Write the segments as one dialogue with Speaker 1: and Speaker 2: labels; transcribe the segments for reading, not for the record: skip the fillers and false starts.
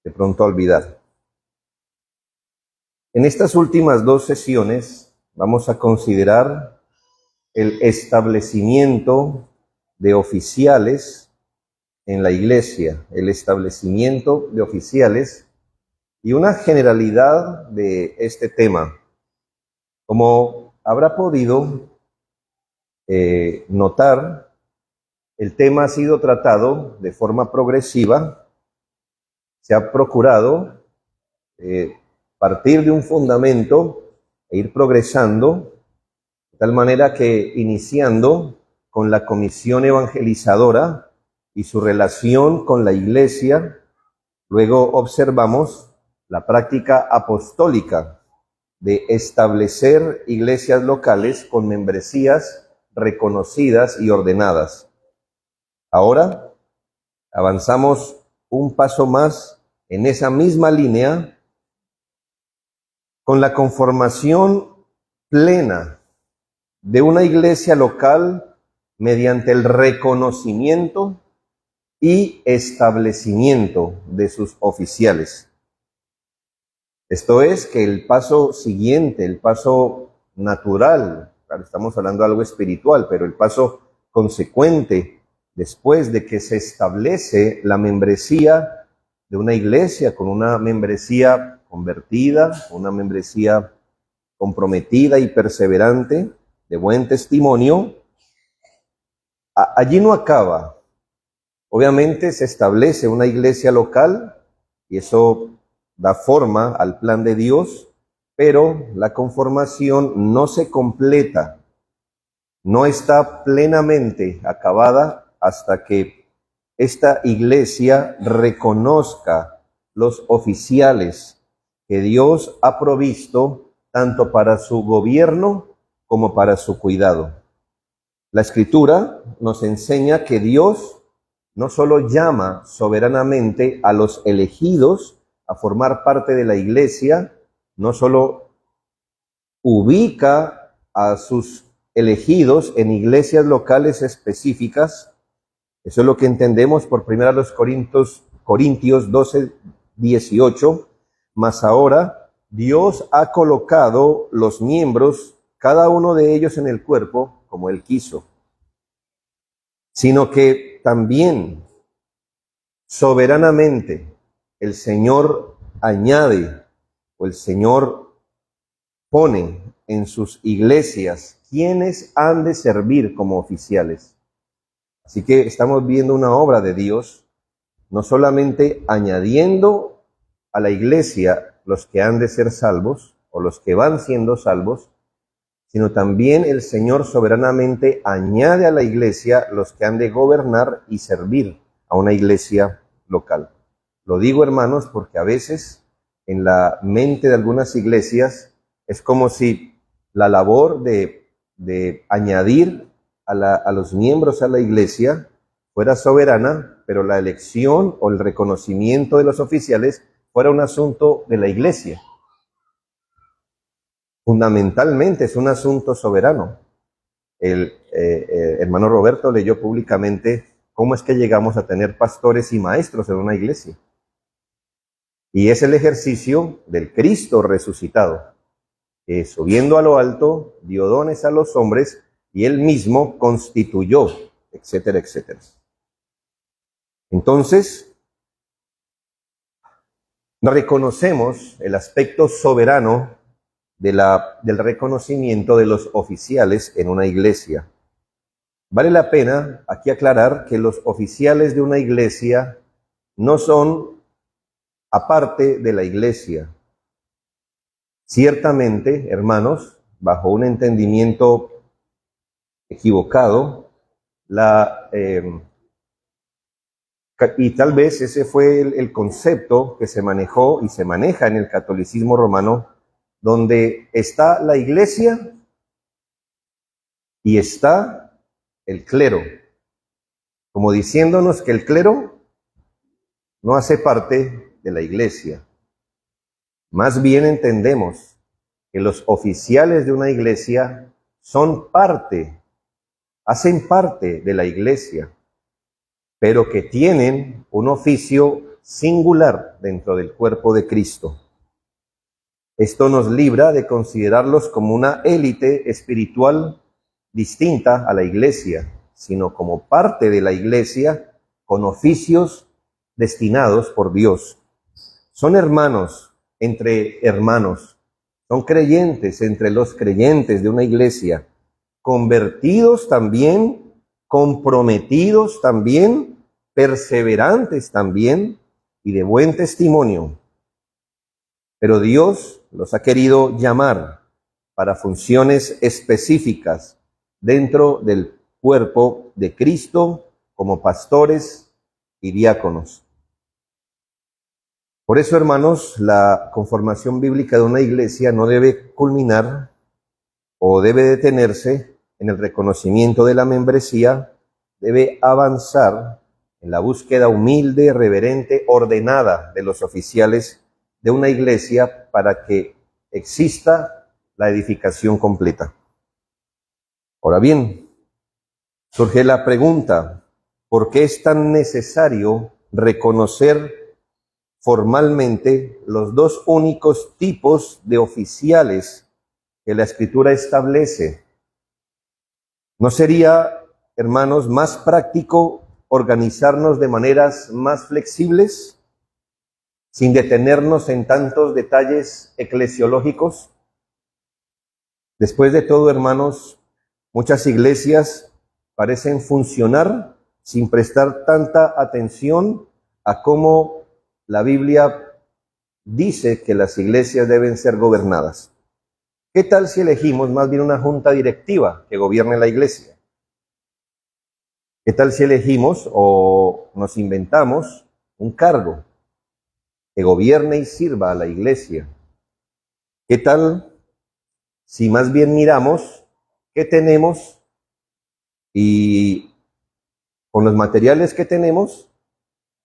Speaker 1: de pronto a olvidar. En estas últimas dos sesiones vamos a considerar el establecimiento de oficiales en la iglesia, el establecimiento de oficiales y una generalidad de este tema. Como habrá podido notar, el tema ha sido tratado de forma progresiva. Se ha procurado partir de un fundamento e ir progresando, de tal manera que iniciando con la comisión evangelizadora y su relación con la iglesia, luego observamos la práctica apostólica de establecer iglesias locales con membresías reconocidas y ordenadas. Ahora avanzamos un paso más en esa misma línea con la conformación plena de una iglesia local mediante el reconocimiento y establecimiento de sus oficiales. Esto es que el paso siguiente, el paso natural, claro, estamos hablando de algo espiritual, pero el paso consecuente después de que se establece la membresía de una iglesia con una membresía convertida, una membresía comprometida y perseverante, de buen testimonio, allí no acaba. Obviamente se establece una iglesia local y eso da forma al plan de Dios, pero la conformación no se completa, no está plenamente acabada hasta que esta iglesia reconozca los oficiales que Dios ha provisto tanto para su gobierno como para su cuidado. La Escritura nos enseña que Dios no solo llama soberanamente a los elegidos a formar parte de la iglesia, no solo ubica a sus elegidos en iglesias locales específicas. Eso es lo que entendemos por 1 Corintios 12, 18, mas ahora Dios ha colocado los miembros, cada uno de ellos en el cuerpo, como Él quiso, sino que también soberanamente el Señor añade o el Señor pone en sus iglesias quienes han de servir como oficiales. Así que estamos viendo una obra de Dios, no solamente añadiendo a la iglesia los que han de ser salvos o los que van siendo salvos, sino también el Señor soberanamente añade a la iglesia los que han de gobernar y servir a una iglesia local. Lo digo, hermanos, porque a veces en la mente de algunas iglesias es como si la labor de añadir a los miembros a la iglesia fuera soberana, pero la elección o el reconocimiento de los oficiales fuera un asunto de la iglesia. Fundamentalmente es un asunto soberano. El hermano Roberto leyó públicamente cómo es que llegamos a tener pastores y maestros en una iglesia. Y es el ejercicio del Cristo resucitado, que subiendo a lo alto dio dones a los hombres y él mismo constituyó, etcétera, etcétera. Entonces, reconocemos el aspecto soberano del reconocimiento de los oficiales en una iglesia. Vale la pena aquí aclarar que los oficiales de una iglesia no son aparte de la iglesia. Ciertamente, hermanos, bajo un entendimiento equivocado, y tal vez ese fue el concepto que se manejó y se maneja en el catolicismo romano, donde está la iglesia y está el clero, como diciéndonos que el clero no hace parte de la iglesia. Más bien entendemos que los oficiales de una iglesia son parte, hacen parte de la iglesia, pero que tienen un oficio singular dentro del cuerpo de Cristo. Esto nos libra de considerarlos como una élite espiritual distinta a la iglesia, sino como parte de la iglesia con oficios destinados por Dios. Son hermanos entre hermanos, son creyentes entre los creyentes de una iglesia, convertidos también, comprometidos también, perseverantes también y de buen testimonio. Pero Dios los ha querido llamar para funciones específicas dentro del cuerpo de Cristo como pastores y diáconos. Por eso, hermanos, la conformación bíblica de una iglesia no debe culminar o debe detenerse en el reconocimiento de la membresía, debe avanzar en la búsqueda humilde, reverente, ordenada de los oficiales de una iglesia para que exista la edificación completa. Ahora bien, surge la pregunta, ¿por qué es tan necesario reconocer formalmente los dos únicos tipos de oficiales que la Escritura establece? ¿No sería, hermanos, más práctico organizarnos de maneras más flexibles, sin detenernos en tantos detalles eclesiológicos? Después de todo, hermanos, muchas iglesias parecen funcionar sin prestar tanta atención a cómo la Biblia dice que las iglesias deben ser gobernadas. ¿Qué tal si elegimos más bien una junta directiva que gobierne la iglesia? ¿Qué tal si elegimos o nos inventamos un cargo que gobierne y sirva a la iglesia? ¿Qué tal si más bien miramos qué tenemos y con los materiales que tenemos,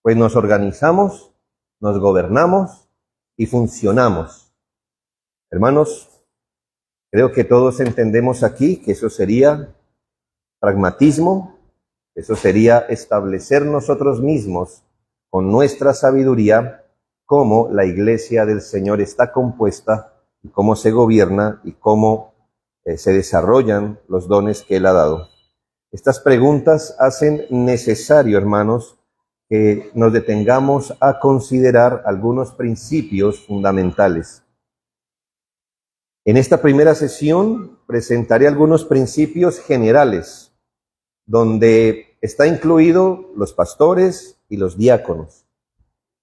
Speaker 1: pues nos organizamos, nos gobernamos y funcionamos? Hermanos, creo que todos entendemos aquí que eso sería pragmatismo, eso sería establecer nosotros mismos con nuestra sabiduría cómo la iglesia del Señor está compuesta y cómo se gobierna y cómo se desarrollan los dones que Él ha dado. Estas preguntas hacen necesario, hermanos, que nos detengamos a considerar algunos principios fundamentales. En esta primera sesión presentaré algunos principios generales, donde está incluido los pastores y los diáconos.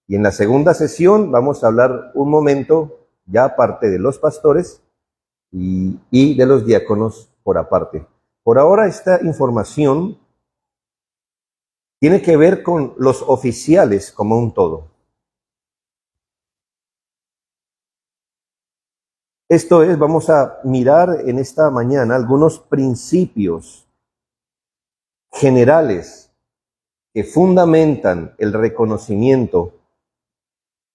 Speaker 1: Y en la segunda sesión vamos a hablar un momento ya aparte de los pastores y de los diáconos por aparte. Por ahora esta información tiene que ver con los oficiales como un todo. Esto es, vamos a mirar en esta mañana algunos principios generales que fundamentan el reconocimiento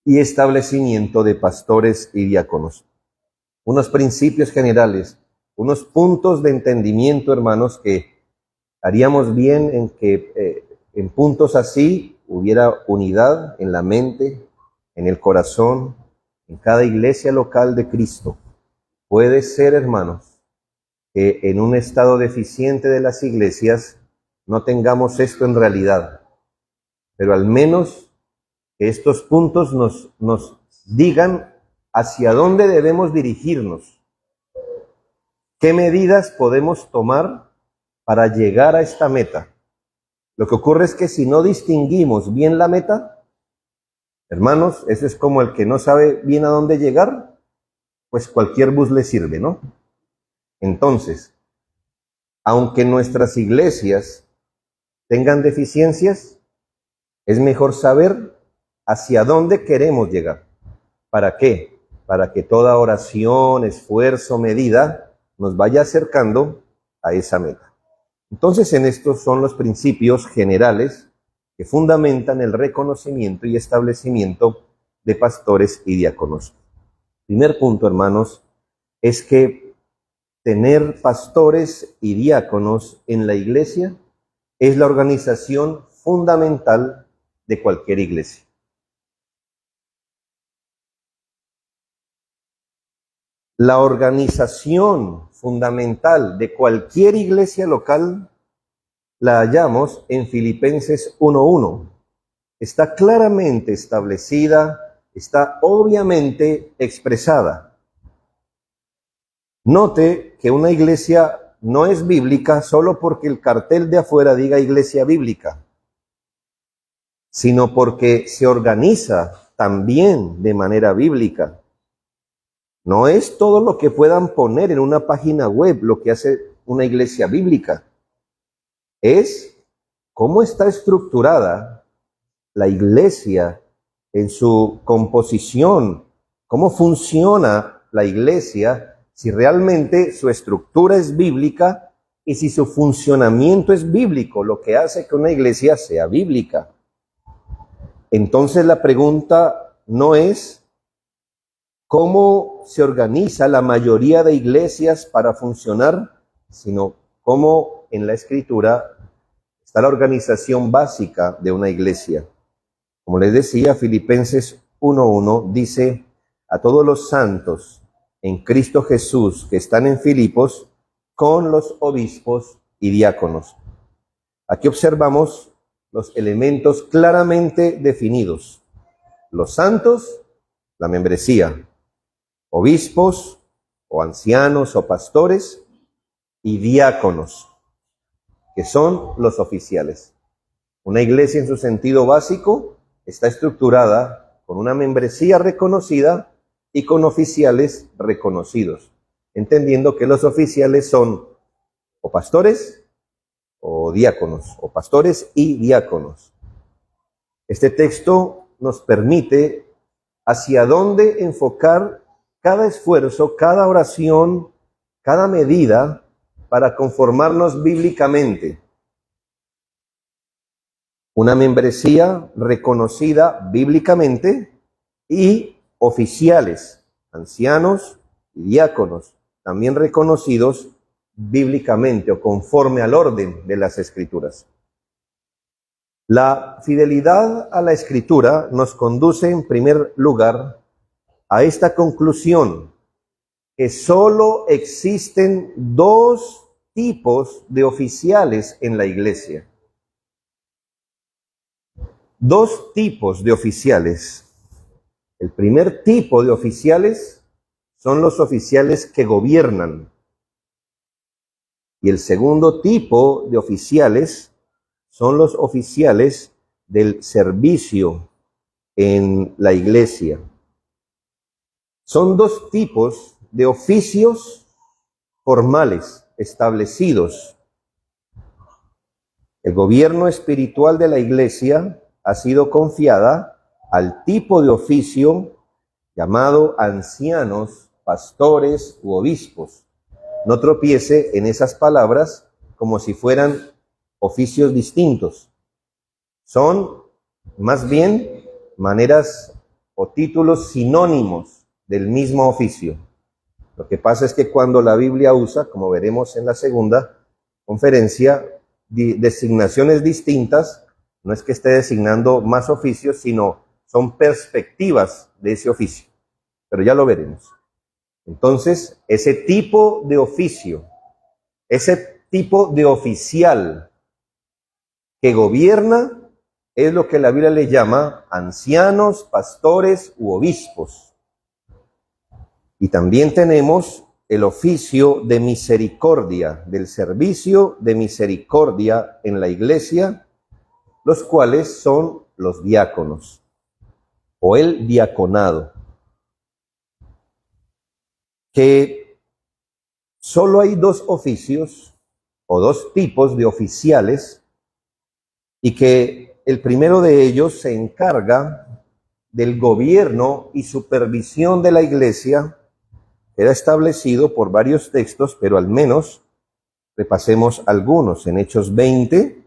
Speaker 1: y establecimiento de pastores y diáconos. Unos principios generales, unos puntos de entendimiento, hermanos, que haríamos bien en que en puntos así hubiera unidad en la mente, en el corazón, en cada iglesia local de Cristo. Puede ser, hermanos, que en un estado deficiente de las iglesias no tengamos esto en realidad, pero al menos que estos puntos nos digan hacia dónde debemos dirigirnos, qué medidas podemos tomar para llegar a esta meta. Lo que ocurre es que si no distinguimos bien la meta, hermanos, eso es como el que no sabe bien a dónde llegar, pues cualquier bus le sirve, ¿no? Entonces, aunque nuestras iglesias tengan deficiencias, es mejor saber hacia dónde queremos llegar. ¿Para qué? Para que toda oración, esfuerzo, medida nos vaya acercando a esa meta. Entonces, en estos son los principios generales que fundamentan el reconocimiento y establecimiento de pastores y diáconos. Primer punto, hermanos, es que tener pastores y diáconos en la iglesia es la organización fundamental de cualquier iglesia. La organización fundamental de cualquier iglesia local la hallamos en Filipenses 1:1. Está claramente establecida, está obviamente expresada. Note que una iglesia no es bíblica solo porque el cartel de afuera diga iglesia bíblica, sino porque se organiza también de manera bíblica. No es todo lo que puedan poner en una página web lo que hace una iglesia bíblica. Es cómo está estructurada la iglesia en su composición, cómo funciona la iglesia, si realmente su estructura es bíblica y si su funcionamiento es bíblico, lo que hace que una iglesia sea bíblica. Entonces la pregunta no es cómo se organiza la mayoría de iglesias para funcionar, sino cómo en la Escritura está la organización básica de una iglesia. Como les decía, Filipenses 1:1 dice: a todos los santos en Cristo Jesús que están en Filipos, con los obispos y diáconos. Aquí observamos los elementos claramente definidos: los santos, la membresía; obispos o ancianos o pastores; y diáconos, que son los oficiales. Una iglesia en su sentido básico está estructurada con una membresía reconocida y con oficiales reconocidos, entendiendo que los oficiales son o pastores o diáconos, o pastores y diáconos. Este texto nos permite hacia dónde enfocar cada esfuerzo, cada oración, cada medida para conformarnos bíblicamente. Una membresía reconocida bíblicamente y oficiales, ancianos y diáconos, también reconocidos bíblicamente o conforme al orden de las Escrituras. La fidelidad a la Escritura nos conduce en primer lugar a esta conclusión: que solo existen dos tipos de oficiales en la iglesia. Dos tipos de oficiales. El primer tipo de oficiales son los oficiales que gobiernan. Y el segundo tipo de oficiales son los oficiales del servicio en la iglesia. Son dos tipos de oficios formales establecidos. El gobierno espiritual de la iglesia ha sido confiada al tipo de oficio llamado ancianos, pastores u obispos. No tropiece en esas palabras como si fueran oficios distintos. Son más bien maneras o títulos sinónimos del mismo oficio. Lo que pasa es que cuando la Biblia usa, como veremos en la segunda conferencia, designaciones distintas, no es que esté designando más oficios, sino son perspectivas de ese oficio. Pero ya lo veremos. Entonces, ese tipo de oficio, ese tipo de oficial que gobierna, es lo que la Biblia le llama ancianos, pastores u obispos. Y también tenemos el oficio de misericordia, del servicio de misericordia en la iglesia, los cuales son los diáconos o el diaconado. Que solo hay dos oficios o dos tipos de oficiales y que el primero de ellos se encarga del gobierno y supervisión de la iglesia. Era establecido por varios textos, pero al menos repasemos algunos. En Hechos 20,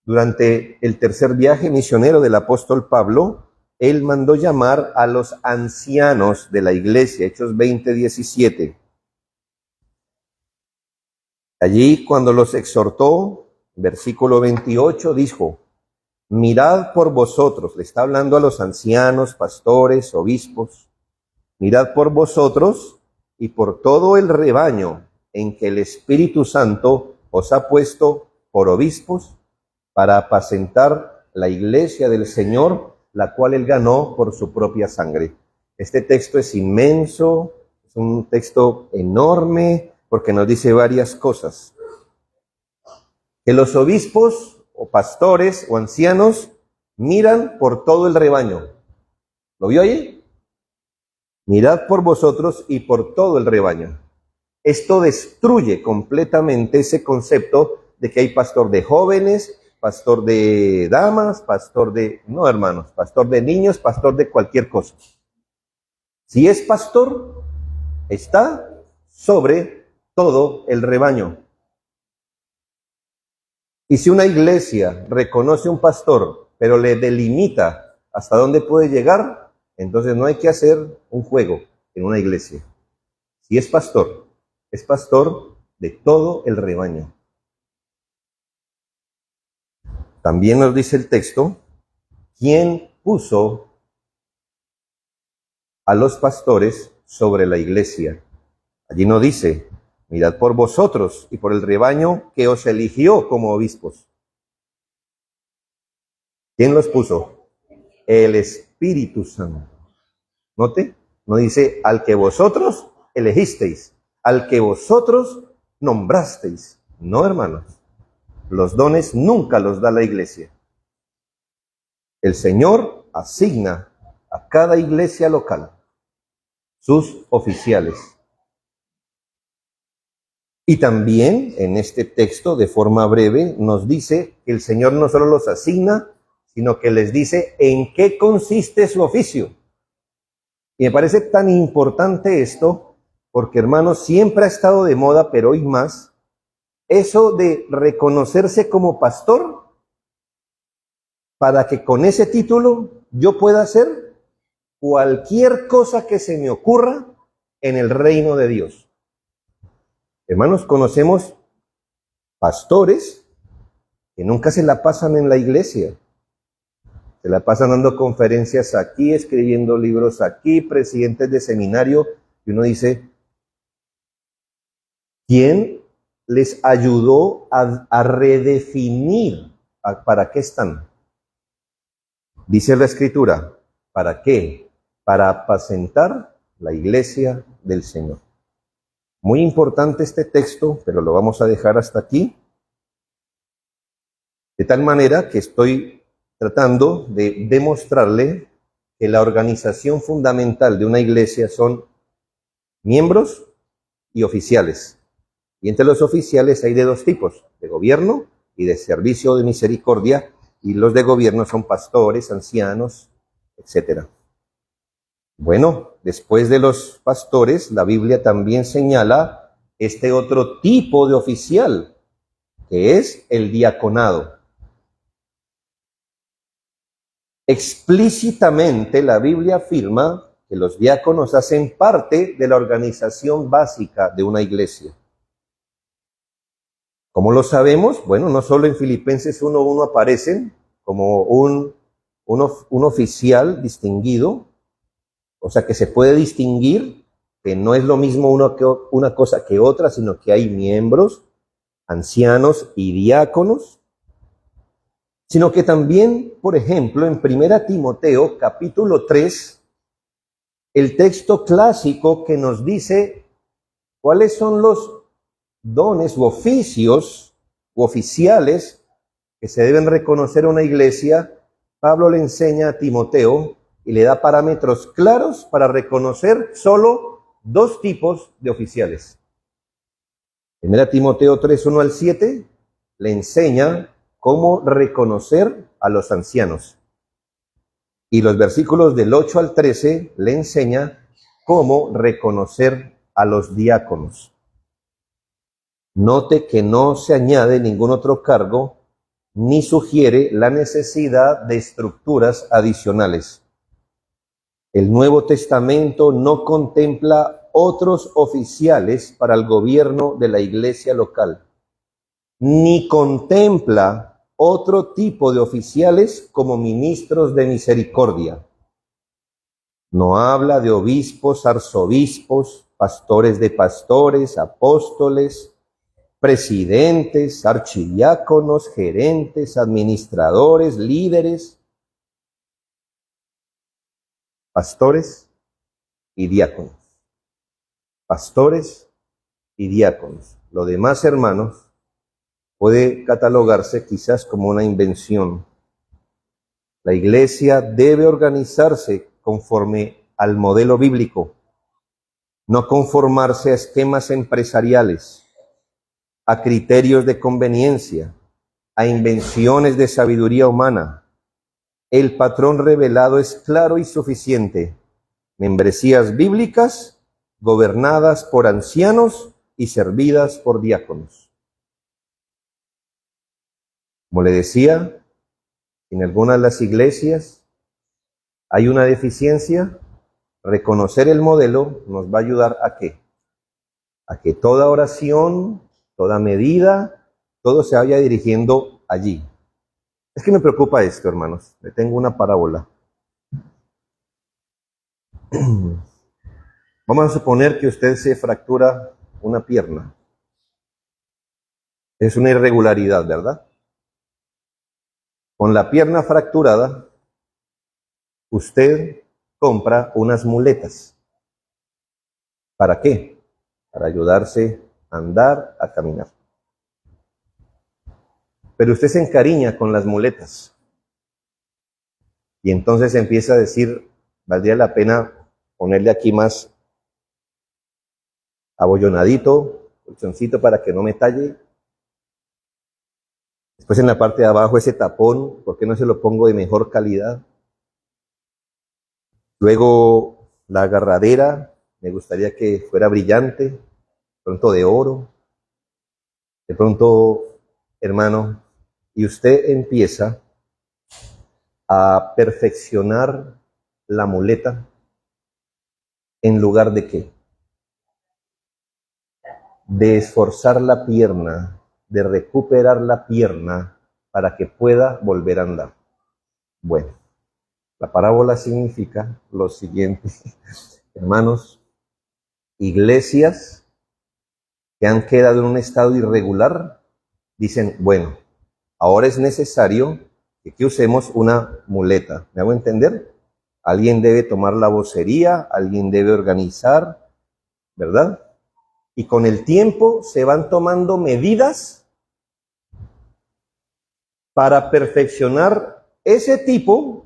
Speaker 1: durante el tercer viaje misionero del apóstol Pablo, él mandó llamar a los ancianos de la iglesia, Hechos 20:17. Allí, cuando los exhortó, versículo 28, dijo: mirad por vosotros, le está hablando a los ancianos, pastores, obispos, mirad por vosotros y por todo el rebaño en que el Espíritu Santo os ha puesto por obispos para apacentar la iglesia del Señor, la cual él ganó por su propia sangre. Este texto es inmenso, es un texto enorme, porque nos dice varias cosas. Que los obispos o pastores o ancianos miran por todo el rebaño. ¿Lo vio ahí? Mirad por vosotros y por todo el rebaño. Esto destruye completamente ese concepto de que hay pastor de jóvenes, pastor de damas, pastor de, no hermanos, pastor de niños, pastor de cualquier cosa. Si es pastor, está sobre todo el rebaño. Y si una iglesia reconoce un pastor, pero le delimita hasta dónde puede llegar, entonces no hay que hacer un juego en una iglesia. Si es pastor de todo el rebaño. También nos dice el texto, ¿quién puso a los pastores sobre la iglesia? Allí no dice, mirad por vosotros y por el rebaño que os eligió como obispos. ¿Quién los puso? El Espíritu Santo. Note, no dice al que vosotros elegisteis, al que vosotros nombrasteis. No, hermanos. Los dones nunca los da la iglesia. El Señor asigna a cada iglesia local sus oficiales. Y también en este texto, de forma breve, nos dice que el Señor no solo los asigna, sino que les dice en qué consiste su oficio. Y me parece tan importante esto, porque hermanos, siempre ha estado de moda, pero hoy más, eso de reconocerse como pastor, para que con ese título yo pueda hacer cualquier cosa que se me ocurra en el reino de Dios. Hermanos, conocemos pastores que nunca se la pasan en la iglesia. Se la pasan dando conferencias aquí, escribiendo libros aquí, presidentes de seminario, y uno dice, ¿quién les ayudó a redefinir para qué están? Dice la Escritura, ¿para qué? Para apacentar la iglesia del Señor. Muy importante este texto, pero lo vamos a dejar hasta aquí. De tal manera que estoy tratando de demostrarle que la organización fundamental de una iglesia son miembros y oficiales. Y entre los oficiales hay de dos tipos, de gobierno y de servicio de misericordia, y los de gobierno son pastores, ancianos, etc. Bueno, después de los pastores, la Biblia también señala este otro tipo de oficial, que es el diaconado. Explícitamente la Biblia afirma que los diáconos hacen parte de la organización básica de una iglesia. ¿Cómo lo sabemos? Bueno, no solo en Filipenses 1:1 aparecen como un oficial distinguido, o sea que se puede distinguir, que no es lo mismo una cosa que otra, sino que hay miembros, ancianos y diáconos, sino que también, por ejemplo, en 1 Timoteo capítulo 3, el texto clásico que nos dice cuáles son los dones u oficios u oficiales que se deben reconocer a una iglesia, Pablo le enseña a Timoteo y le da parámetros claros para reconocer solo dos tipos de oficiales. 1 Timoteo 3:1-7 le enseña cómo reconocer a los ancianos. Y los versículos del 8-13 le enseña cómo reconocer a los diáconos. Note que no se añade ningún otro cargo ni sugiere la necesidad de estructuras adicionales. El Nuevo Testamento no contempla otros oficiales para el gobierno de la iglesia local, ni contempla otro tipo de oficiales como ministros de misericordia. No habla de obispos, arzobispos, pastores de pastores, apóstoles, presidentes, archidiáconos, gerentes, administradores, líderes, pastores y diáconos. Pastores y diáconos. Lo demás, hermanos, puede catalogarse quizás como una invención. La iglesia debe organizarse conforme al modelo bíblico, no conformarse a esquemas empresariales, a criterios de conveniencia, a invenciones de sabiduría humana. El patrón revelado es claro y suficiente. Membresías bíblicas gobernadas por ancianos y servidas por diáconos. Como le decía, en algunas de las iglesias hay una deficiencia. Reconocer el modelo nos va a ayudar ¿a qué? A que toda oración, toda medida, todo se vaya dirigiendo allí. Es que me preocupa esto, hermanos. Le tengo una parábola. Vamos a suponer que usted se fractura una pierna. Es una irregularidad, ¿verdad? Con la pierna fracturada, usted compra unas muletas. ¿Para qué? Para ayudarse a andar, a caminar. Pero usted se encariña con las muletas. Y entonces empieza a decir, valdría la pena ponerle aquí más abollonadito, colchoncito para que no me talle. Después en la parte de abajo ese tapón, ¿por qué no se lo pongo de mejor calidad? Luego la agarradera, me gustaría que fuera brillante, de pronto de oro. De pronto, hermano, y usted empieza a perfeccionar la muleta en lugar de ¿qué? De esforzar la pierna, de recuperar la pierna para que pueda volver a andar. Bueno, la parábola significa lo siguiente, hermanos, iglesias que han quedado en un estado irregular, dicen, bueno, ahora es necesario que usemos una muleta. ¿Me hago entender? Alguien debe tomar la vocería, alguien debe organizar, ¿verdad? Y con el tiempo se van tomando medidas para perfeccionar ese tipo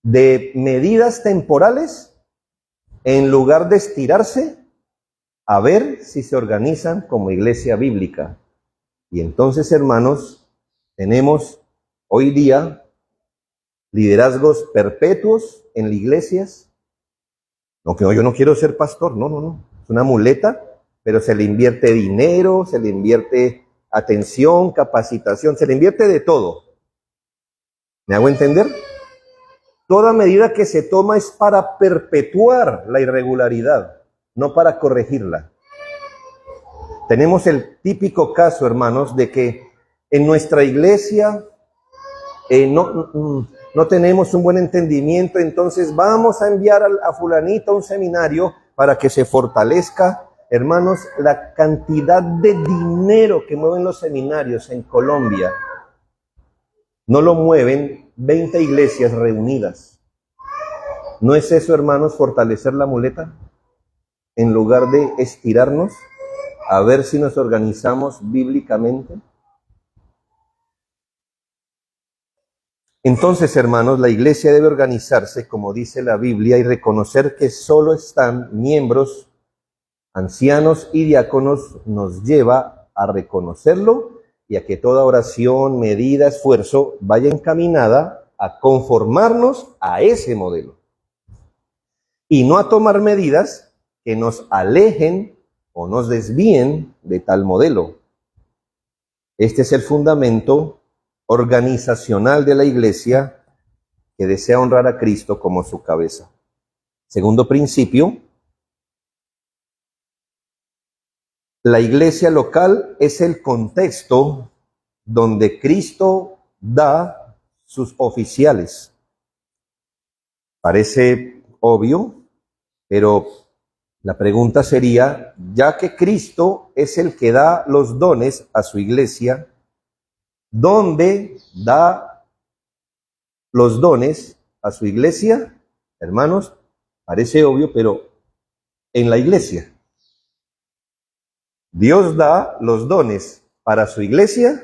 Speaker 1: de medidas temporales en lugar de estirarse a ver si se organizan como iglesia bíblica. Y entonces, hermanos, tenemos hoy día liderazgos perpetuos en las iglesias. No, que no, yo no quiero ser pastor, no. Es una muleta, pero se le invierte dinero, se le invierte atención, capacitación, se le invierte de todo. ¿Me hago entender? Toda medida que se toma es para perpetuar la irregularidad, no para corregirla. Tenemos el típico caso, hermanos, de que en nuestra iglesia no tenemos un buen entendimiento, entonces vamos a enviar a fulanito a un seminario para que se fortalezca. Hermanos, la cantidad de dinero que mueven los seminarios en Colombia no lo mueven 20 iglesias reunidas. ¿No es eso, hermanos, fortalecer la muleta? En lugar de estirarnos a ver si nos organizamos bíblicamente. Entonces, hermanos, la iglesia debe organizarse, como dice la Biblia, y reconocer que solo están miembros, ancianos y diáconos, nos lleva a reconocerlo y a que toda oración, medida, esfuerzo vaya encaminada a conformarnos a ese modelo. Y no a tomar medidas que nos alejen o nos desvíen de tal modelo. Este es el fundamento organizacional de la iglesia que desea honrar a Cristo como su cabeza. Segundo principio, la iglesia local es el contexto donde Cristo da sus oficiales. Parece obvio, pero La pregunta sería, ya que Cristo es el que da los dones a su iglesia, ¿dónde da los dones a su iglesia? Hermanos, parece obvio, pero en la iglesia. Dios da los dones para su iglesia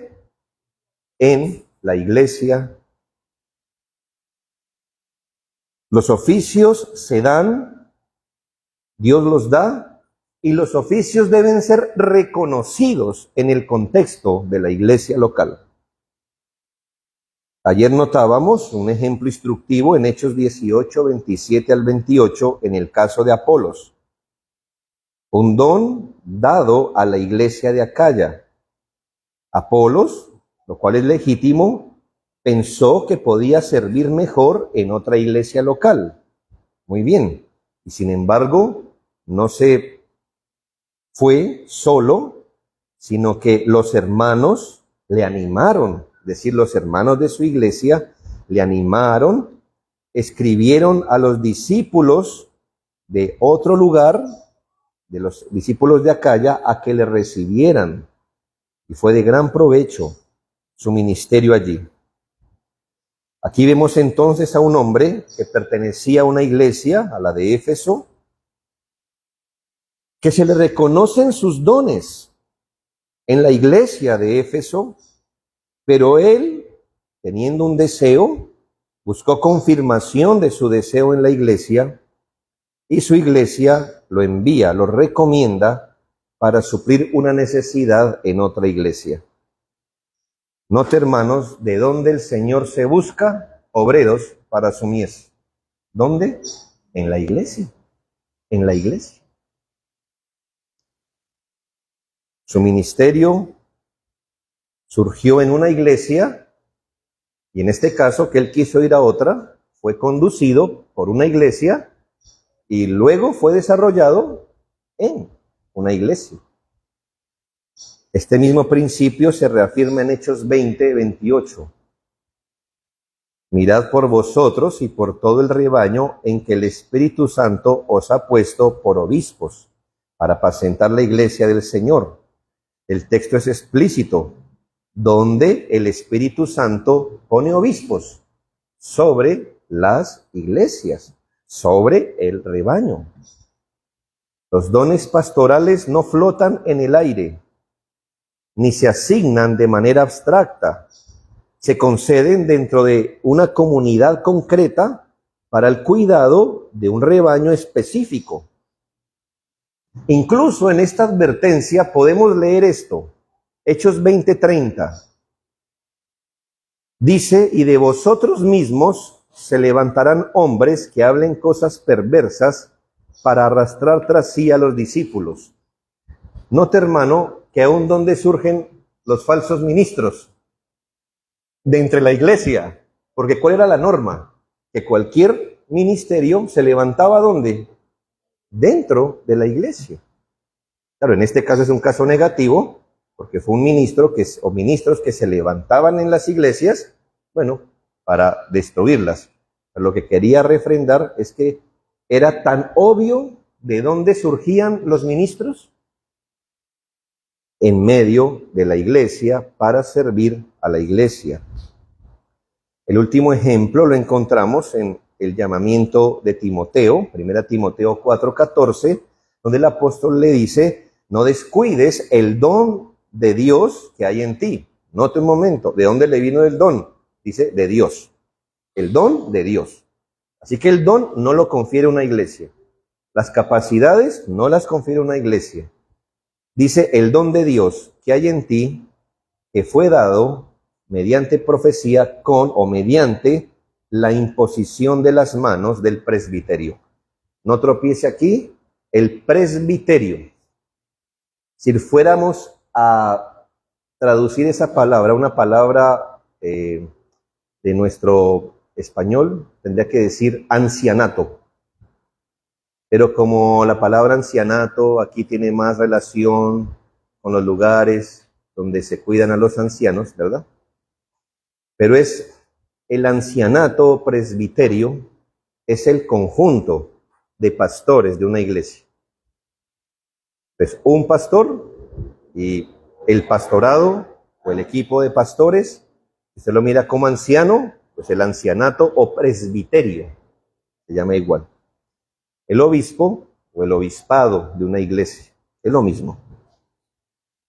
Speaker 1: en la iglesia. Los oficios se dan, Dios los da, y los oficios deben ser reconocidos en el contexto de la iglesia local. Ayer notábamos un ejemplo instructivo en Hechos 18, 27 al 28, en el caso de Apolos. Un don dado a la iglesia de Acaya. Apolos, lo cual es legítimo, pensó que podía servir mejor en otra iglesia local. Muy bien. Y sin embargo, no se fue solo, sino que los hermanos le animaron, es decir, los hermanos de su iglesia le animaron, escribieron a los discípulos de otro lugar, de los discípulos de Acaya, a que le recibieran. Y fue de gran provecho su ministerio allí. Aquí vemos entonces a un hombre que pertenecía a una iglesia, a la de Éfeso, que se le reconocen sus dones en la iglesia de Éfeso, pero él, teniendo un deseo, buscó confirmación de su deseo en la iglesia, y su iglesia lo envía, lo recomienda para suplir una necesidad en otra iglesia. Note, hermanos, de dónde el Señor se busca obreros para su mies. ¿Dónde? En la iglesia. En la iglesia. Su ministerio surgió en una iglesia, y en este caso, que él quiso ir a otra, fue conducido por una iglesia y luego fue desarrollado en una iglesia. Este mismo principio se reafirma en Hechos 20, 28. Mirad por vosotros y por todo el rebaño en que el Espíritu Santo os ha puesto por obispos, para apacentar la iglesia del Señor. El texto es explícito, donde el Espíritu Santo pone obispos sobre las iglesias, sobre el rebaño. Los dones pastorales no flotan en el aire, ni se asignan de manera abstracta. Se conceden dentro de una comunidad concreta para el cuidado de un rebaño específico. Incluso en esta advertencia podemos leer esto, Hechos 20:30. Dice, y de vosotros mismos se levantarán hombres que hablen cosas perversas para arrastrar tras sí a los discípulos. Note, hermano, que aún donde surgen los falsos ministros, de entre la iglesia, porque ¿cuál era la norma? Que cualquier ministerio se levantaba ¿dónde? Dentro de la iglesia. Claro, en este caso es un caso negativo, porque fue un ministro o ministros que se levantaban en las iglesias, bueno, para destruirlas. Pero lo que quería refrendar es que era tan obvio de dónde surgían los ministros, en medio de la iglesia, para servir a la iglesia. El último ejemplo lo encontramos en el llamamiento de Timoteo, 1 Timoteo 4:14, donde el apóstol le dice, no descuides el don de Dios que hay en ti. Note un momento, ¿de dónde le vino el don? Dice, de Dios. El don de Dios. Así que el don no lo confiere una iglesia. Las capacidades no las confiere una iglesia. Dice, el don de Dios que hay en ti, que fue dado mediante profecía o mediante la imposición de las manos del presbiterio. No tropiece aquí, el presbiterio. Si fuéramos a traducir esa palabra, una palabra de nuestro español, tendría que decir ancianato. Pero como la palabra ancianato aquí tiene más relación con los lugares donde se cuidan a los ancianos, ¿verdad? Pero es el ancianato presbiterio, es el conjunto de pastores de una iglesia. Entonces, un pastor y el pastorado o el equipo de pastores, usted lo mira como anciano, pues el ancianato o presbiterio, se llama igual. El obispo o el obispado de una iglesia, es lo mismo.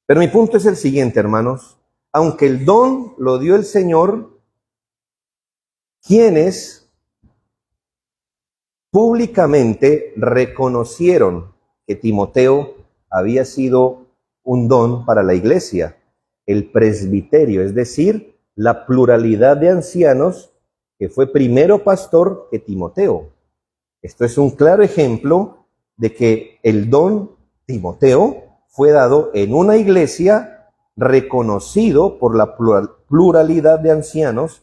Speaker 1: Pero mi punto es el siguiente, hermanos. Aunque el don lo dio el Señor, quienes públicamente reconocieron que Timoteo había sido un don para la iglesia, el presbiterio, es decir, la pluralidad de ancianos que fue primero pastor que Timoteo. Esto es un claro ejemplo de que el don Timoteo fue dado en una iglesia reconocido por la pluralidad de ancianos,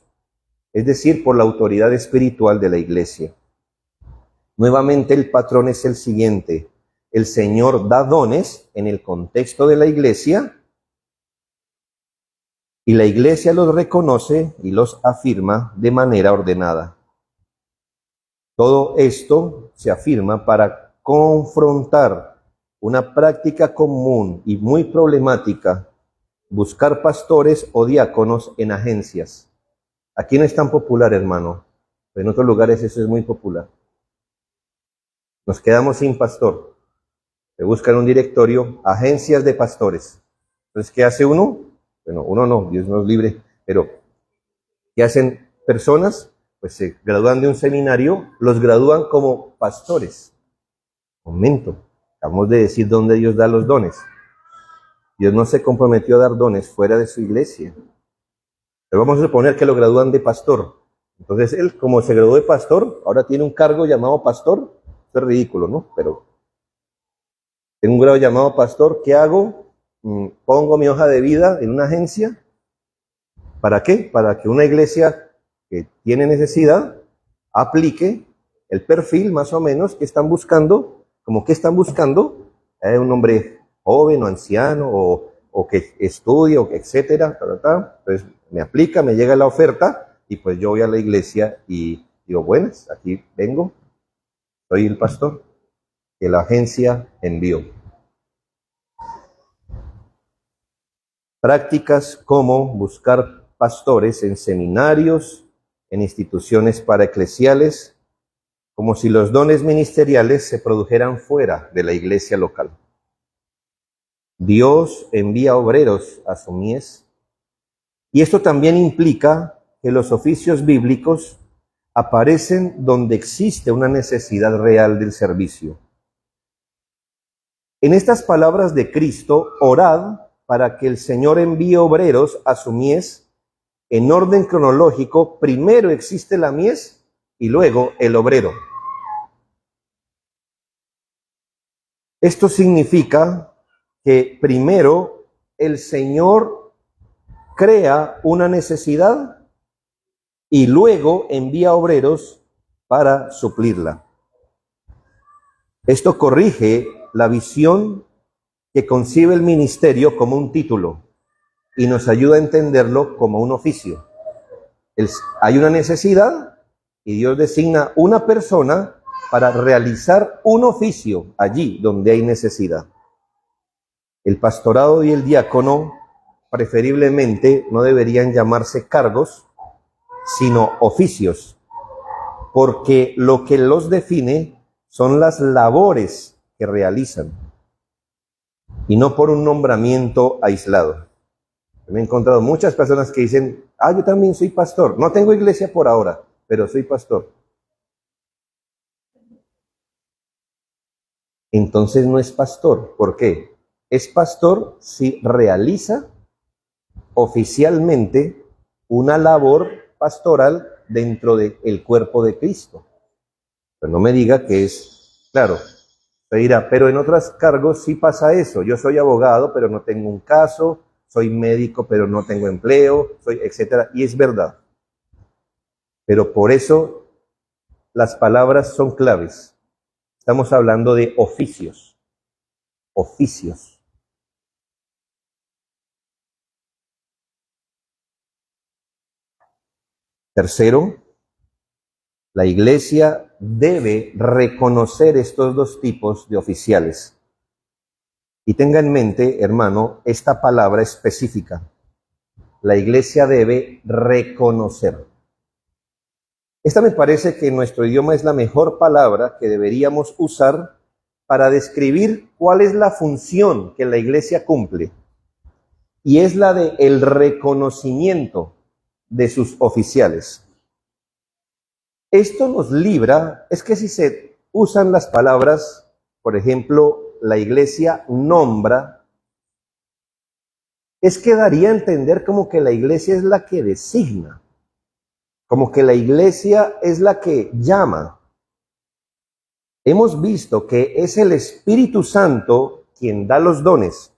Speaker 1: es decir, por la autoridad espiritual de la iglesia. Nuevamente el patrón es el siguiente: el Señor da dones en el contexto de la iglesia y la iglesia los reconoce y los afirma de manera ordenada. Todo esto se afirma para confrontar una práctica común y muy problemática: buscar pastores o diáconos en agencias. Aquí no es tan popular, hermano, pero en otros lugares eso es muy popular. Nos quedamos sin pastor. Se buscan un directorio, agencias de pastores. Entonces, ¿qué hace uno? Bueno, uno no, Dios nos libre, pero ¿qué hacen personas? Pues se gradúan de un seminario, los gradúan como pastores. Momento, acabamos de decir dónde Dios da los dones. Dios no se comprometió a dar dones fuera de su iglesia. Pero vamos a suponer que lo gradúan de pastor. Entonces él, como se graduó de pastor, ahora tiene un cargo llamado pastor. Esto es ridículo, ¿no? Pero tengo un grado llamado pastor, ¿qué hago? Pongo mi hoja de vida en una agencia. ¿Para qué? Para que una iglesia que tiene necesidad aplique el perfil más o menos que están buscando, como que están buscando, un hombre joven o anciano o que estudie o que etcétera. Entonces me aplica, me llega la oferta y pues yo voy a la iglesia y digo, buenas, aquí vengo, soy el pastor que la agencia envió. Prácticas como buscar pastores en seminarios, en instituciones paraeclesiales, como si los dones ministeriales se produjeran fuera de la iglesia local. Dios envía obreros a su mies, y esto también implica que los oficios bíblicos aparecen donde existe una necesidad real del servicio. En estas palabras de Cristo, orad para que el Señor envíe obreros a su mies. En orden cronológico, primero existe la mies y luego el obrero. Esto significa que primero el Señor crea una necesidad y luego envía obreros para suplirla. Esto corrige la visión que concibe el ministerio como un título y nos ayuda a entenderlo como un oficio. Hay una necesidad y Dios designa una persona para realizar un oficio allí donde hay necesidad. El pastorado y el diácono preferiblemente no deberían llamarse cargos, sino oficios, porque lo que los define son las labores que realizan y no por un nombramiento aislado. Me he encontrado muchas personas que dicen, yo también soy pastor, no tengo iglesia por ahora, pero soy pastor. Entonces no es pastor. ¿Por qué? Es pastor si realiza oficialmente una labor pastoral dentro del cuerpo de Cristo. Pero no me diga que es, claro, se dirá, pero en otros cargos sí pasa eso. Yo soy abogado, pero no tengo un caso, soy médico, pero no tengo empleo, soy etcétera. Y es verdad. Pero por eso las palabras son claves. Estamos hablando de oficios. Oficios. Tercero, la iglesia debe reconocer estos dos tipos de oficiales. Y tenga en mente, hermano, esta palabra específica. La iglesia debe reconocer. Esta me parece que en nuestro idioma es la mejor palabra que deberíamos usar para describir cuál es la función que la iglesia cumple. Y es la de el reconocimiento de sus oficiales. Esto nos libra, es que si se usan las palabras, por ejemplo, la iglesia nombra, es que daría a entender como que la iglesia es la que designa, como que la iglesia es la que llama. Hemos visto que es el Espíritu Santo quien da los dones.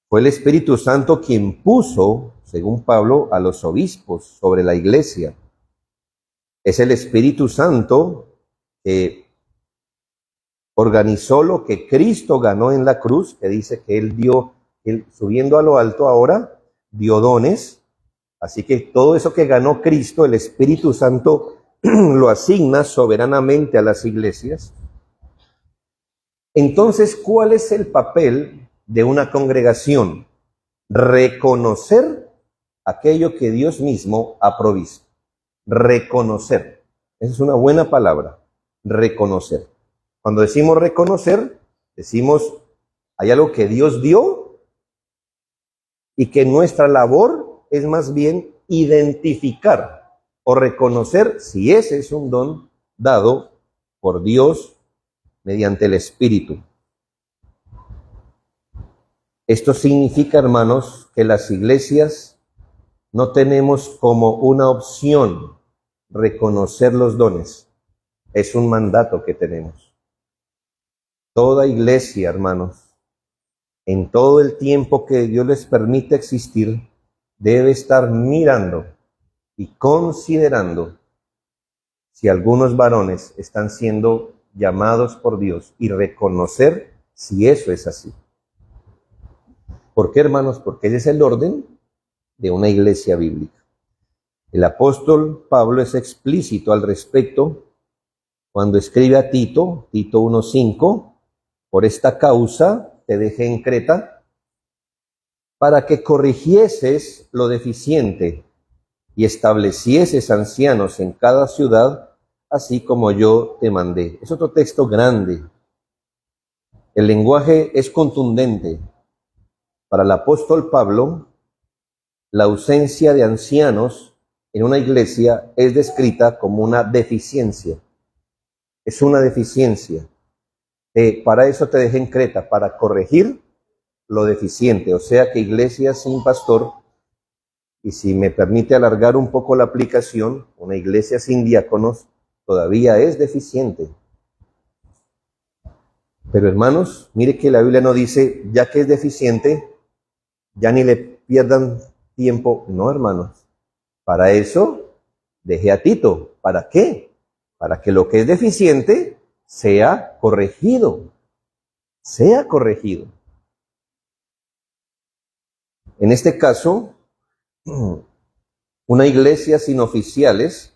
Speaker 1: Fue el Espíritu Santo quien puso, según Pablo, a los obispos sobre la iglesia. Es el Espíritu Santo que organizó lo que Cristo ganó en la cruz, que dice que Él subiendo a lo alto ahora, dio dones. Así que todo eso que ganó Cristo, el Espíritu Santo lo asigna soberanamente a las iglesias. Entonces, ¿cuál es el papel de una congregación? Reconocer aquello que Dios mismo ha provisto. Reconocer. Esa es una buena palabra. Reconocer. Cuando decimos reconocer, decimos, hay algo que Dios dio y que nuestra labor es más bien identificar o reconocer si ese es un don dado por Dios mediante el Espíritu. Esto significa, hermanos, que las iglesias no tenemos como una opción reconocer los dones. Es un mandato que tenemos. Toda iglesia, hermanos, en todo el tiempo que Dios les permite existir, debe estar mirando y considerando si algunos varones están siendo llamados por Dios y reconocer si eso es así. ¿Por qué, hermanos? Porque ese es el orden de una iglesia bíblica. El apóstol Pablo es explícito al respecto cuando escribe a Tito, Tito 1:5, por esta causa te dejé en Creta, para que corrigieses lo deficiente y establecieses ancianos en cada ciudad, así como yo te mandé. Es otro texto grande. El lenguaje es contundente. Para el apóstol Pablo, la ausencia de ancianos en una iglesia es descrita como una deficiencia. Es una deficiencia. Para eso te dejé en Creta, para corregir lo deficiente. O sea que iglesias sin pastor, y si me permite alargar un poco la aplicación, una iglesia sin diáconos todavía es deficiente. Pero hermanos, mire que la Biblia no dice, ya que es deficiente, ya ni le pierdan tiempo. No, hermanos. Para eso dejé a Tito. ¿Para qué? Para que lo que es deficiente sea corregido. Sea corregido. En este caso, una iglesia sin oficiales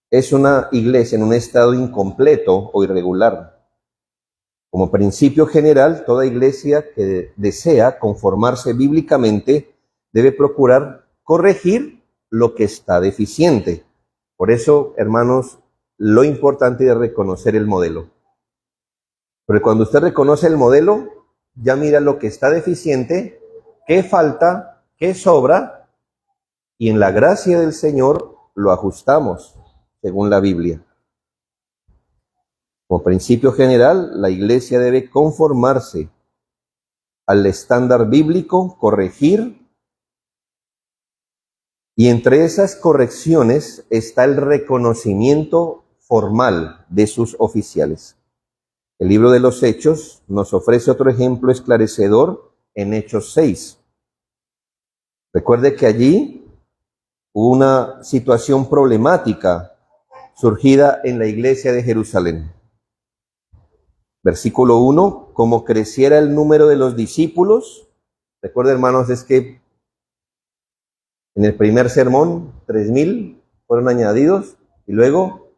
Speaker 1: es una iglesia en un estado incompleto o irregular. Como principio general, toda iglesia que desea conformarse bíblicamente debe procurar corregir lo que está deficiente. Por eso, hermanos, lo importante es reconocer el modelo. Pero cuando usted reconoce el modelo, ya mira lo que está deficiente, qué falta, qué sobra, y en la gracia del Señor lo ajustamos, según la Biblia. Como principio general, la iglesia debe conformarse al estándar bíblico, corregir, y entre esas correcciones está el reconocimiento formal de sus oficiales. El libro de los Hechos nos ofrece otro ejemplo esclarecedor en Hechos 6. Recuerde que allí hubo una situación problemática surgida en la iglesia de Jerusalén. Versículo 1, como creciera el número de los discípulos, recuerden, hermanos, es que en el primer sermón 3,000 fueron añadidos y luego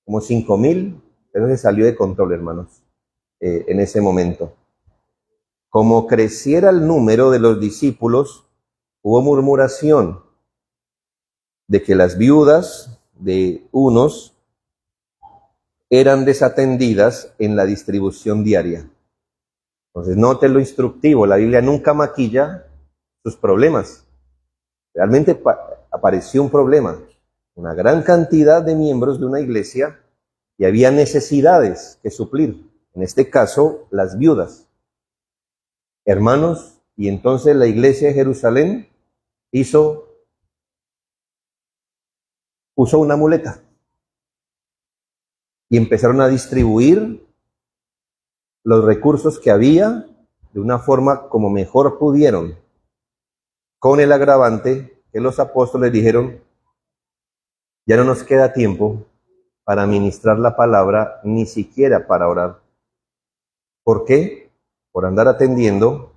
Speaker 1: como 5,000, pero se salió de control, hermanos, en ese momento. Como creciera el número de los discípulos, hubo murmuración de que las viudas de unos eran desatendidas en la distribución diaria. Entonces, note lo instructivo, la Biblia nunca maquilla sus problemas. Realmente apareció un problema, una gran cantidad de miembros de una iglesia y había necesidades que suplir, en este caso, las viudas. Hermanos, y entonces la iglesia de Jerusalén usó una muleta y empezaron a distribuir los recursos que había de una forma como mejor pudieron, con el agravante que los apóstoles dijeron, ya no nos queda tiempo para ministrar la palabra, ni siquiera para orar. ¿Por qué? Por andar atendiendo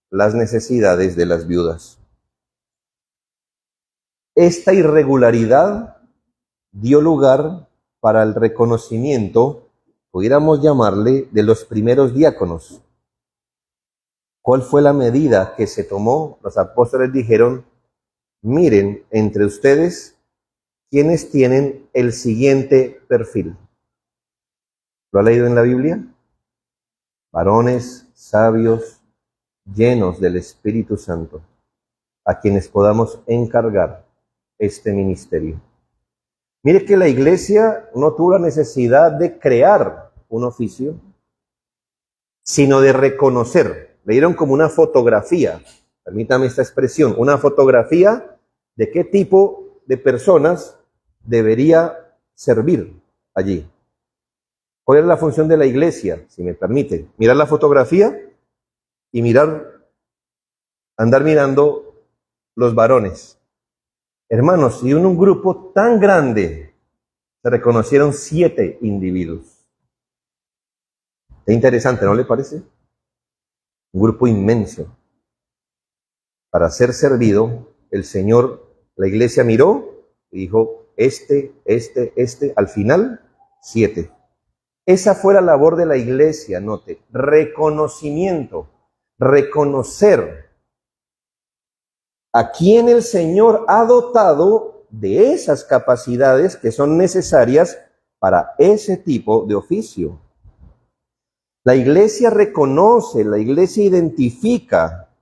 Speaker 1: las necesidades de las viudas. Esta irregularidad dio lugar para el reconocimiento, pudiéramos llamarle, de los primeros diáconos. ¿Cuál fue la medida que se tomó? Los apóstoles dijeron, miren entre ustedes quiénes tienen el siguiente perfil. ¿Lo ha leído en la Biblia? Varones sabios, llenos del Espíritu Santo, a quienes podamos encargar este ministerio. Mire que la iglesia no tuvo la necesidad de crear un oficio, sino de reconocer. Le dieron como una fotografía, permítame esta expresión, una fotografía de qué tipo de personas debería servir allí. ¿Cuál es la función de la iglesia? Si me permite, mirar la fotografía y andar mirando los varones. Hermanos, y en un grupo tan grande se reconocieron 7 individuos. Es interesante, ¿no le parece? Un grupo inmenso. Para ser servido, el Señor, la iglesia miró y dijo, al final, 7. Esa fue la labor de la iglesia, note, reconocimiento, reconocer a quien el Señor ha dotado de esas capacidades que son necesarias para ese tipo de oficio. La iglesia reconoce, la iglesia identifica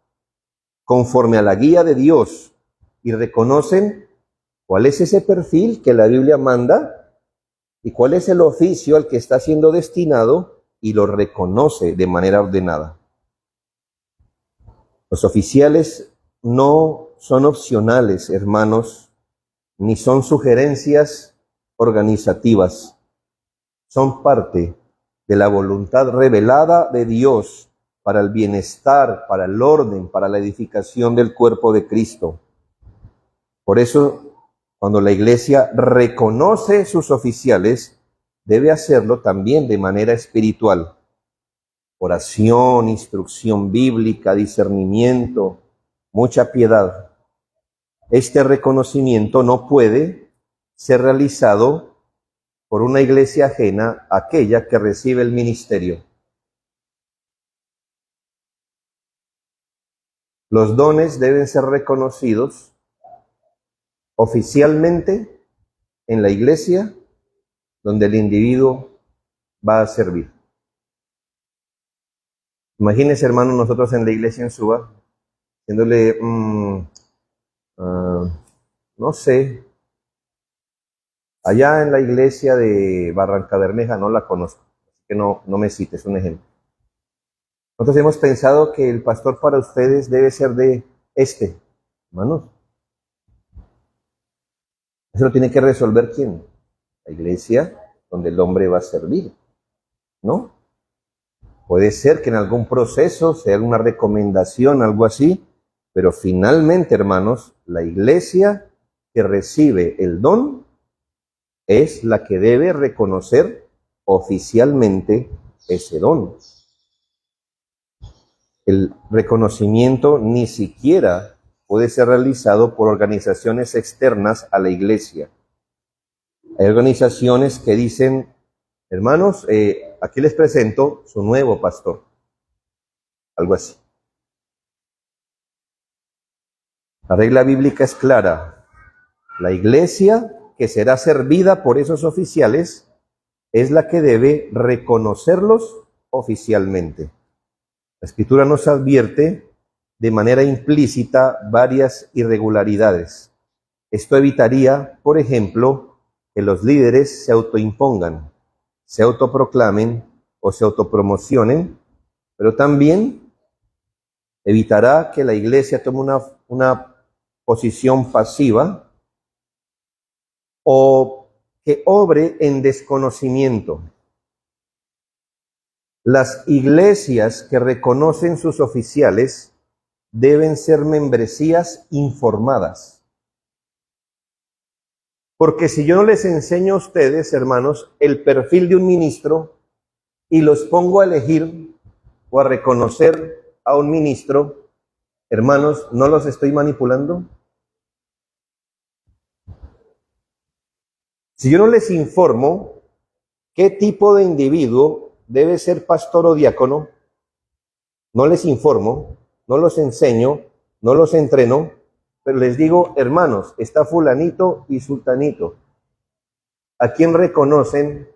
Speaker 1: conforme a la guía de Dios y reconocen cuál es ese perfil que la Biblia manda y cuál es el oficio al que está siendo destinado y lo reconoce de manera ordenada. Los oficiales no son opcionales, hermanos, ni son sugerencias organizativas. Son parte de la voluntad revelada de Dios para el bienestar, para el orden, para la edificación del cuerpo de Cristo. Por eso, cuando la iglesia reconoce sus oficiales, debe hacerlo también de manera espiritual. Oración, instrucción bíblica, discernimiento, mucha piedad. Este reconocimiento no puede ser realizado por una iglesia ajena a aquella que recibe el ministerio. Los dones deben ser reconocidos oficialmente en la iglesia donde el individuo va a servir. Imagínense, hermanos, nosotros en la iglesia en Suba, diciéndole, no sé, allá en la iglesia de Barranca Bermeja no la conozco, así que no me cites, un ejemplo. Nosotros hemos pensado que el pastor para ustedes debe ser de hermanos. Eso lo tiene que resolver ¿quién? La iglesia donde el hombre va a servir, ¿no? Puede ser que en algún proceso sea una recomendación, algo así, pero finalmente, hermanos, la iglesia que recibe el don es la que debe reconocer oficialmente ese don. El reconocimiento ni siquiera puede ser realizado por organizaciones externas a la iglesia. Hay organizaciones que dicen, hermanos, aquí les presento su nuevo pastor. algo así. La regla bíblica es clara. La iglesia que será servida por esos oficiales es la que debe reconocerlos oficialmente. La Escritura nos advierte de manera implícita varias irregularidades. Esto evitaría, por ejemplo, que los líderes se autoimpongan, se autoproclamen o se autopromocionen, pero también evitará que la iglesia tome una posición pasiva o que obre en desconocimiento. Las iglesias que reconocen sus oficiales deben ser membresías informadas. Porque si yo no les enseño a ustedes, hermanos, el perfil de un ministro y los pongo a elegir o a reconocer a un ministro, hermanos, ¿no los estoy manipulando? Si yo no les informo qué tipo de individuo debe ser pastor o diácono, no les informo, no los enseño, no los entreno, pero les digo, hermanos, está fulanito y sultanito. ¿A quién reconocen?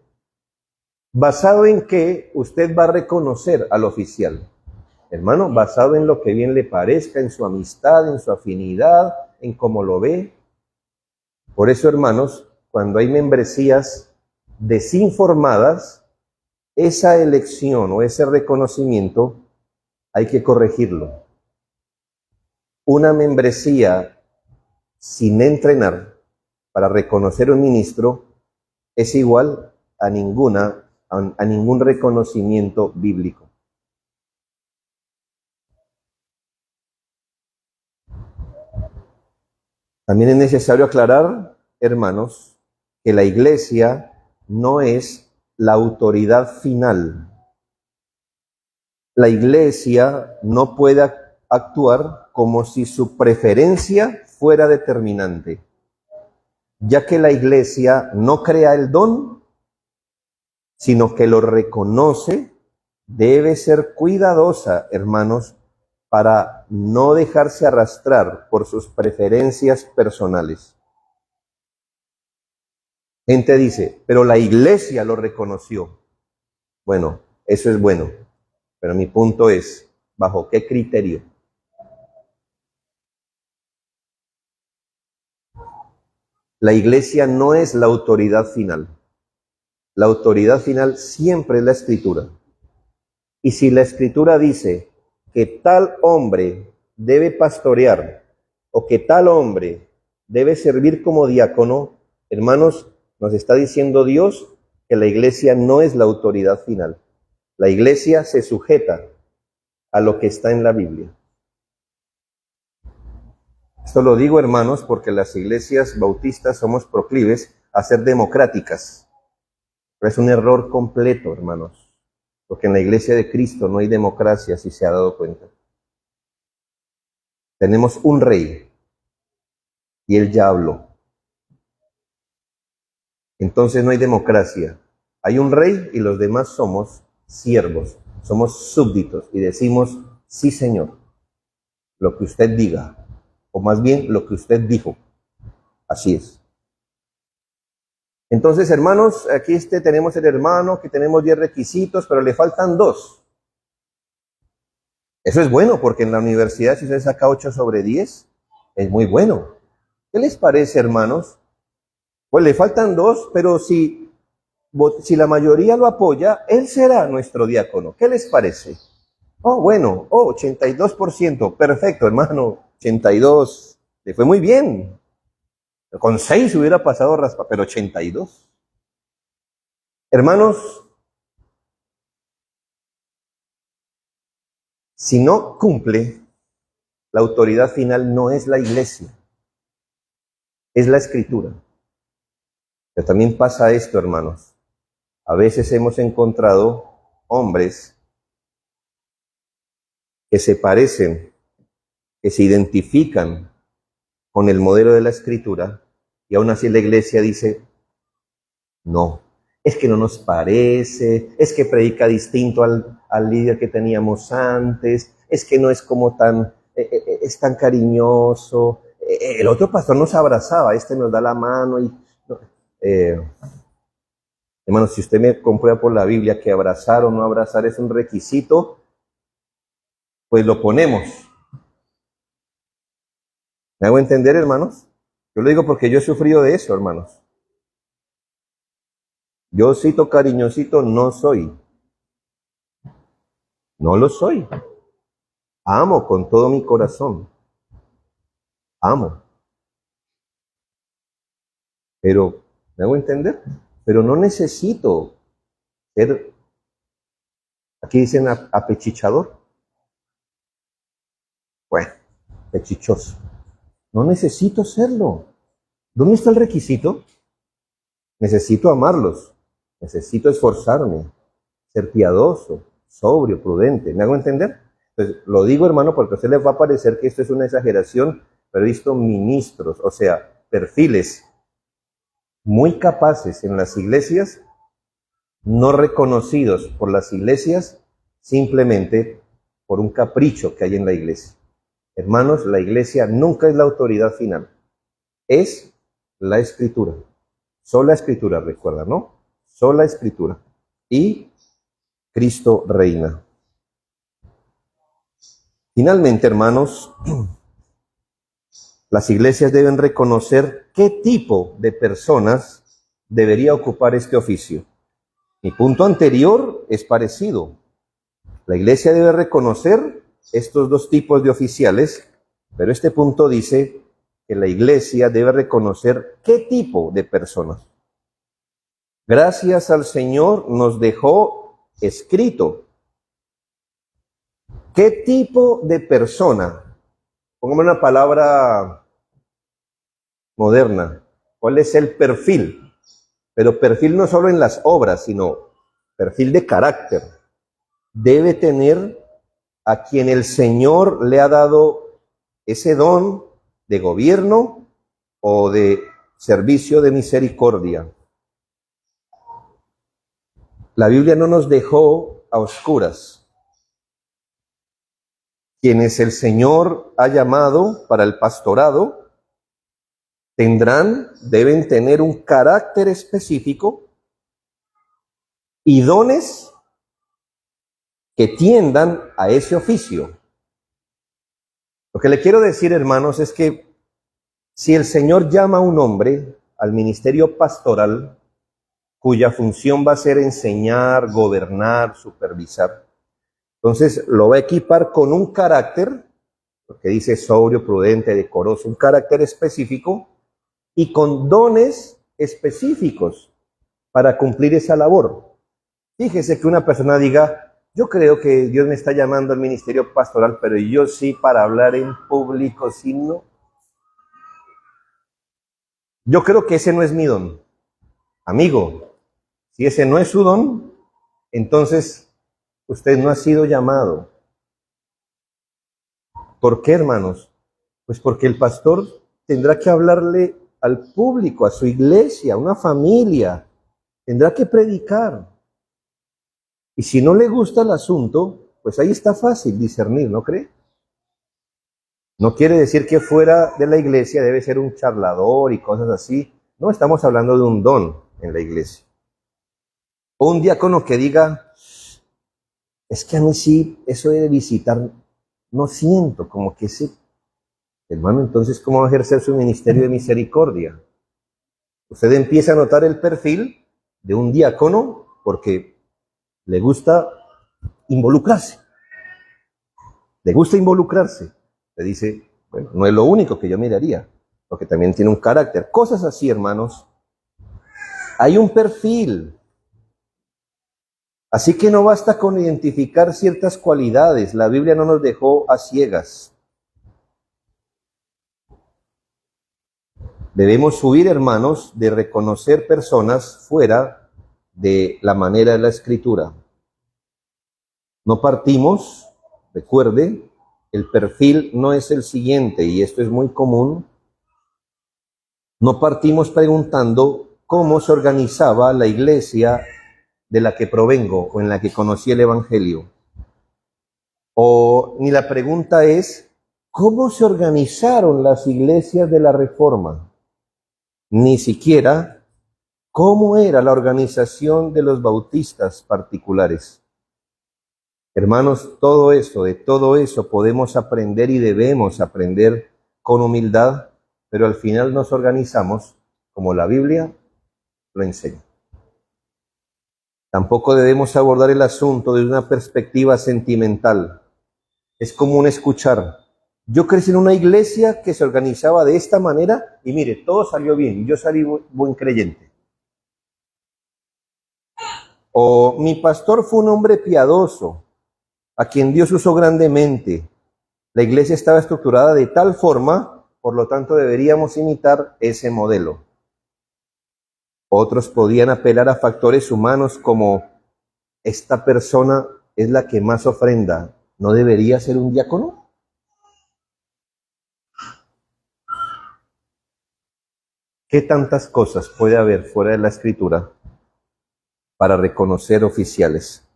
Speaker 1: ¿Basado en qué usted va a reconocer al oficial? Hermano, basado en lo que bien le parezca, en su amistad, en su afinidad, en cómo lo ve. Por eso, hermanos, cuando hay membresías desinformadas, esa elección o ese reconocimiento hay que corregirlo. Una membresía sin entrenar para reconocer un ministro es igual a ningún reconocimiento bíblico. También es necesario aclarar, hermanos, que la iglesia no es la autoridad final. La iglesia no puede actuar como si su preferencia fuera determinante, ya que la iglesia no crea el don, sino que lo reconoce. Debe ser cuidadosa, hermanos, para no dejarse arrastrar por sus preferencias personales. Gente dice, pero la iglesia lo reconoció. Bueno, eso es bueno, pero mi punto es, ¿bajo qué criterio? La iglesia no es la autoridad final. La autoridad final siempre es la Escritura. Y si la Escritura dice que tal hombre debe pastorear o que tal hombre debe servir como diácono, hermanos, nos está diciendo Dios que la iglesia no es la autoridad final. La iglesia se sujeta a lo que está en la Biblia. Esto lo digo, hermanos, porque las iglesias bautistas somos proclives a ser democráticas. Pero es un error completo, hermanos, porque en la iglesia de Cristo no hay democracia, si se ha dado cuenta. Tenemos un rey y él ya habló. Entonces no hay democracia. Hay un rey y los demás somos siervos, somos súbditos y decimos, sí, Señor, lo que usted diga, o más bien lo que usted dijo. Así es. Entonces, hermanos, aquí tenemos el hermano que tenemos 10 requisitos, pero le faltan 2. Eso es bueno, porque en la universidad si usted saca 8 sobre 10, es muy bueno. ¿Qué les parece, hermanos? Pues le faltan 2, pero si la mayoría lo apoya, él será nuestro diácono. ¿Qué les parece? Oh, bueno, 82%, perfecto, hermano, 82, le fue muy bien. Con 6 hubiera pasado raspa, pero 82. Hermanos, si no cumple, la autoridad final no es la iglesia, es la Escritura. Pero también pasa esto, hermanos. A veces hemos encontrado hombres que se parecen, que se identifican con el modelo de la Escritura, y aún así la iglesia dice, no, es que no nos parece, es que predica distinto al líder que teníamos antes, es que no es como tan, es tan cariñoso. El otro pastor nos abrazaba, este nos da la mano y... hermano, si usted me comprueba por la Biblia que abrazar o no abrazar es un requisito, pues lo ponemos. ¿Me hago entender, hermanos? Yo lo digo porque yo he sufrido de eso, hermanos. Yo cito cariñosito no soy. No lo soy. Amo con todo mi corazón. Amo. Pero, ¿me hago entender? Pero no necesito ser, aquí dicen apechichador. Bueno, pechichoso. No necesito serlo. ¿Dónde está el requisito? Necesito amarlos. Necesito esforzarme, ser piadoso, sobrio, prudente. ¿Me hago entender? Entonces, lo digo, hermano, porque a ustedes les va a parecer que esto es una exageración, pero he visto ministros, o sea, perfiles muy capaces en las iglesias, no reconocidos por las iglesias, simplemente por un capricho que hay en la iglesia. Hermanos, la iglesia nunca es la autoridad final, es la escritura. Sola escritura, recuerda, ¿no? Sola escritura. Y Cristo reina. Finalmente, hermanos, las iglesias deben reconocer qué tipo de personas debería ocupar este oficio. Mi punto anterior es parecido. La iglesia debe reconocer estos dos tipos de oficiales, pero este punto dice que la iglesia debe reconocer qué tipo de personas. Gracias al Señor nos dejó escrito qué tipo de persona, pongamos una palabra moderna, cuál es el perfil, pero perfil no solo en las obras, sino perfil de carácter. Debe tener a quien el Señor le ha dado ese don de gobierno o de servicio de misericordia. La Biblia no nos dejó a oscuras. Quienes el Señor ha llamado para el pastorado deben tener un carácter específico y dones que tiendan a ese oficio. Lo que le quiero decir, hermanos, es que si el Señor llama a un hombre al ministerio pastoral, cuya función va a ser enseñar, gobernar, supervisar, entonces lo va a equipar con un carácter, porque dice sobrio, prudente, decoroso, un carácter específico y con dones específicos para cumplir esa labor. Fíjese que una persona diga, yo creo que Dios me está llamando al ministerio pastoral, pero yo sí para hablar en público, sí no. Yo creo que ese no es mi don. Amigo, si ese no es su don, entonces usted no ha sido llamado. ¿Por qué, hermanos? Pues porque el pastor tendrá que hablarle al público, a su iglesia, a una familia. Tendrá que predicar. Y si no le gusta el asunto, pues ahí está fácil discernir, ¿no cree? No quiere decir que fuera de la iglesia debe ser un charlador y cosas así. No, estamos hablando de un don en la iglesia. O un diácono que diga, es que a mí sí, eso de visitar, no siento como que ese... Hermano, entonces, ¿cómo va a ejercer su ministerio de misericordia? Usted empieza a notar el perfil de un diácono porque le gusta involucrarse. Le gusta involucrarse. Le dice, bueno, no es lo único que yo miraría, porque también tiene un carácter. Cosas así, hermanos. Hay un perfil. Así que no basta con identificar ciertas cualidades. La Biblia no nos dejó a ciegas. Debemos huir, hermanos, de reconocer personas fuera de la manera de la Escritura. No partimos, recuerde, el perfil no es el siguiente, y esto es muy común. No partimos preguntando cómo se organizaba la iglesia de la que provengo o en la que conocí el Evangelio. Ni la pregunta es, ¿cómo se organizaron las iglesias de la Reforma? Ni siquiera, ¿cómo era la organización de los bautistas particulares? Hermanos, de todo eso podemos aprender y debemos aprender con humildad, pero al final nos organizamos como la Biblia lo enseña. Tampoco debemos abordar el asunto desde una perspectiva sentimental. Es común escuchar, yo crecí en una iglesia que se organizaba de esta manera y mire, todo salió bien, yo salí buen creyente. O mi pastor fue un hombre piadoso, a quien Dios usó grandemente. La iglesia estaba estructurada de tal forma, por lo tanto deberíamos imitar ese modelo. Otros podían apelar a factores humanos como, esta persona es la que más ofrenda, ¿no debería ser un diácono? ¿Qué tantas cosas puede haber fuera de la Escritura para reconocer oficiales?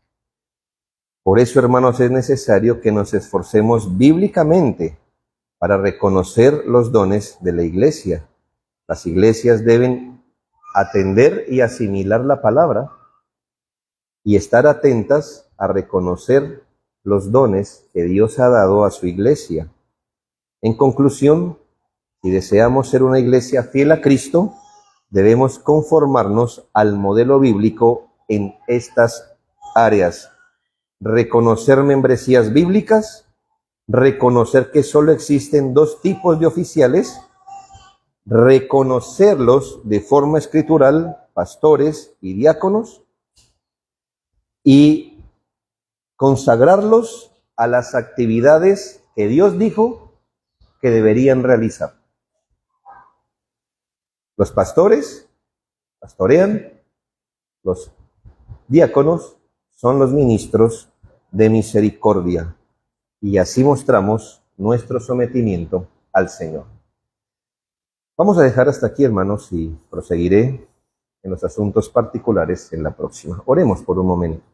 Speaker 1: Por eso, hermanos, es necesario que nos esforcemos bíblicamente para reconocer los dones de la iglesia. Las iglesias deben atender y asimilar la palabra y estar atentas a reconocer los dones que Dios ha dado a su iglesia. En conclusión, si deseamos ser una iglesia fiel a Cristo, debemos conformarnos al modelo bíblico en estas áreas. Reconocer membresías bíblicas, reconocer que solo existen dos tipos de oficiales, reconocerlos de forma escritural, pastores y diáconos, y consagrarlos a las actividades que Dios dijo que deberían realizar. Los pastores pastorean, los diáconos son los ministros de misericordia, y así mostramos nuestro sometimiento al Señor. Vamos a dejar hasta aquí, hermanos, y proseguiré en los asuntos particulares en la próxima. Oremos por un momento.